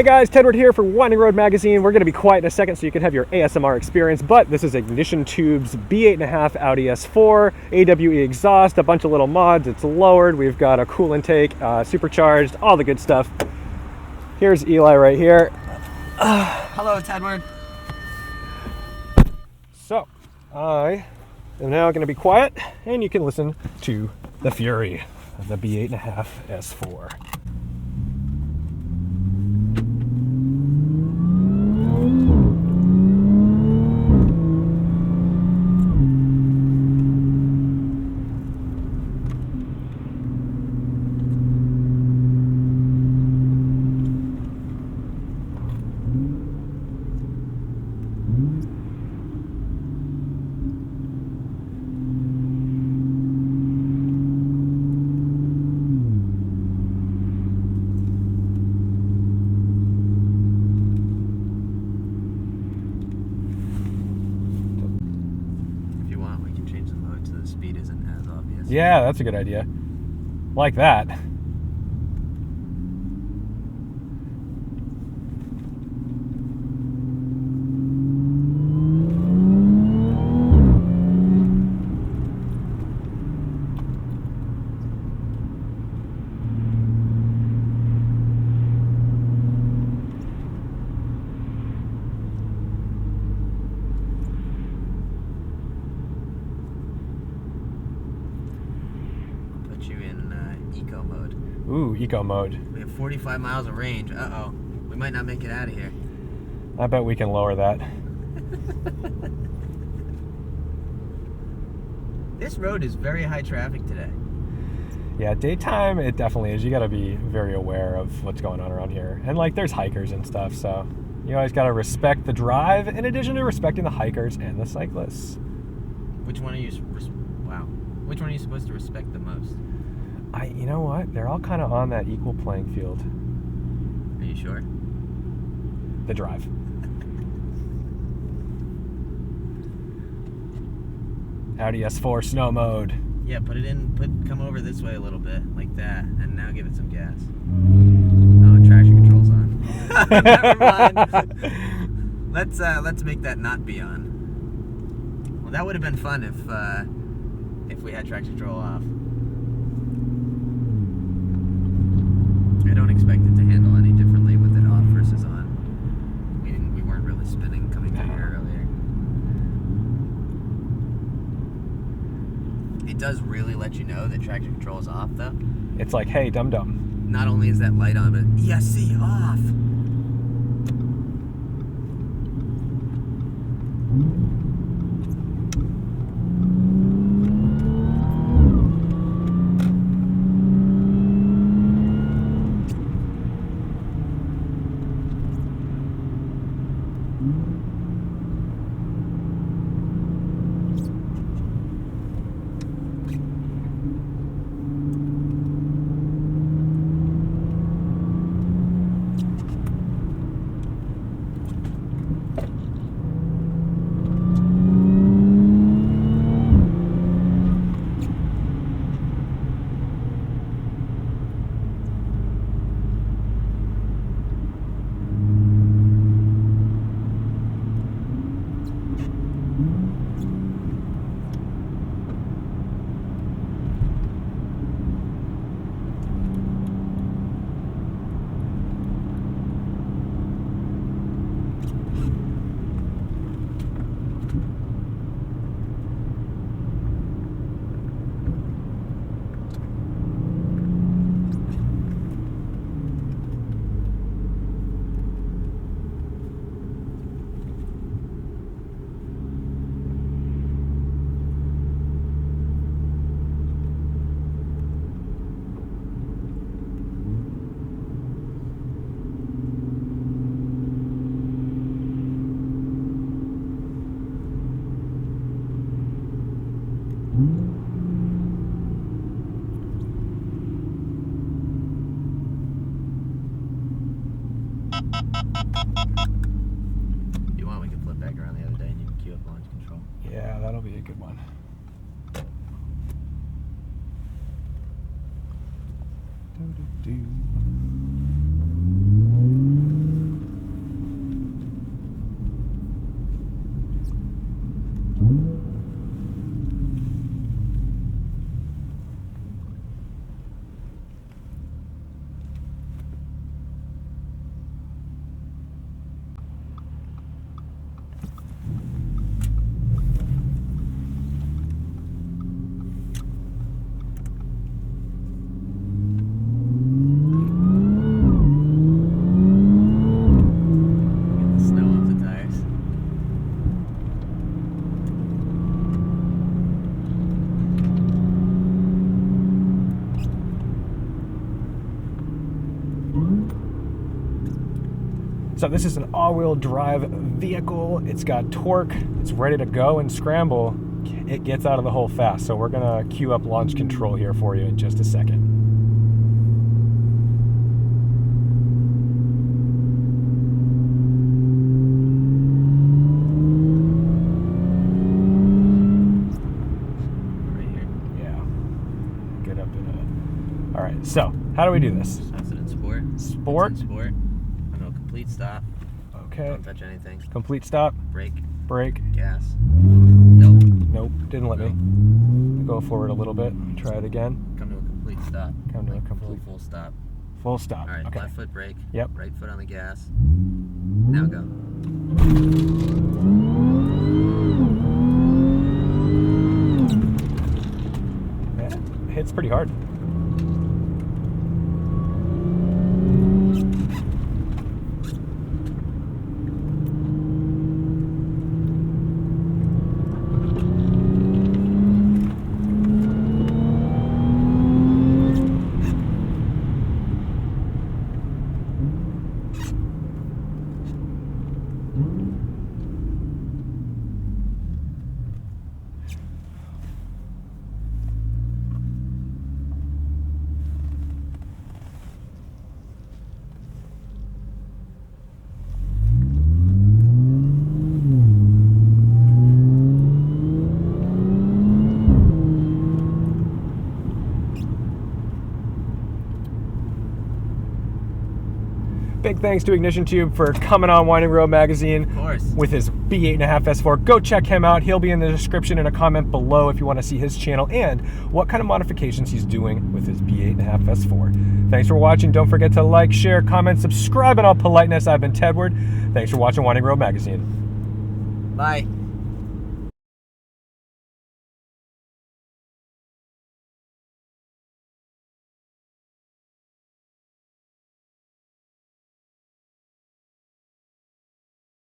Hey guys, Tedward here for Winding Road Magazine. We're going to be quiet in a second so you can have your ASMR experience, but this is IgnitionTube's B8.5 Audi S4, AWE exhaust, a bunch of little mods. It's lowered. We've got a cool intake, supercharged, all the good stuff. Here's Eli right here. Hello, Tedward. So, I am now going to be quiet, and you can listen to the fury of the B8.5 S4. Yeah, that's a good idea. Like that. Eco mode. Ooh, eco mode. We have 45 miles of range. Uh-oh. We might not make it out of here. I bet we can lower that. This road is very high traffic today. Yeah, daytime it definitely is. You gotta be very aware of what's going on around here. And like there's hikers and stuff, so you always gotta respect the drive in addition to respecting the hikers and the cyclists. Which one are you Which one are you supposed to respect the most? You know what? They're all kind of on that equal playing field. Are you sure? The drive. Audi S4 snow mode. Yeah, come over this way a little bit, like that, and now give it some gas. Oh, traction control's on. Never mind. Let's make that not be on. Well, that would have been fun if we had traction control off. I don't expect it to handle any differently with it off versus on. We weren't really spinning coming through here earlier. It does really let you know that traction control is off, though. It's like, hey, dum-dum. Not only is that light on, but ESC off. You want, we can flip back around the other day and you can queue up launch control. Yeah, that'll be a good one. Do, do, do. So this is an all-wheel drive vehicle. It's got torque. It's ready to go and scramble. It gets out of the hole fast. So we're gonna queue up launch control here for you in just a second. All right, so how do we do this? That's it in sport. Sport? It's in sport. No, complete stop. Okay. Don't touch anything. Complete stop. Brake. Brake. Gas. Nope. Nope, didn't let me. Go forward a little bit. Try it again. Come to a complete stop. Come to a complete. Full stop. Full stop. All right, Okay. left foot brake. Yep. Right foot on the gas. Now go. Yeah, it hits pretty hard. Big thanks to IgnitionTube for coming on Winding Road Magazine. Of course. With his B8.5 S4. Go check him out. He'll be in the description and a comment below if you want to see his channel and what kind of modifications he's doing with his B8.5 S4. Thanks for watching. Don't forget to like, share, comment, subscribe, and all politeness. I've been Tedward. Thanks for watching Winding Road Magazine. Bye.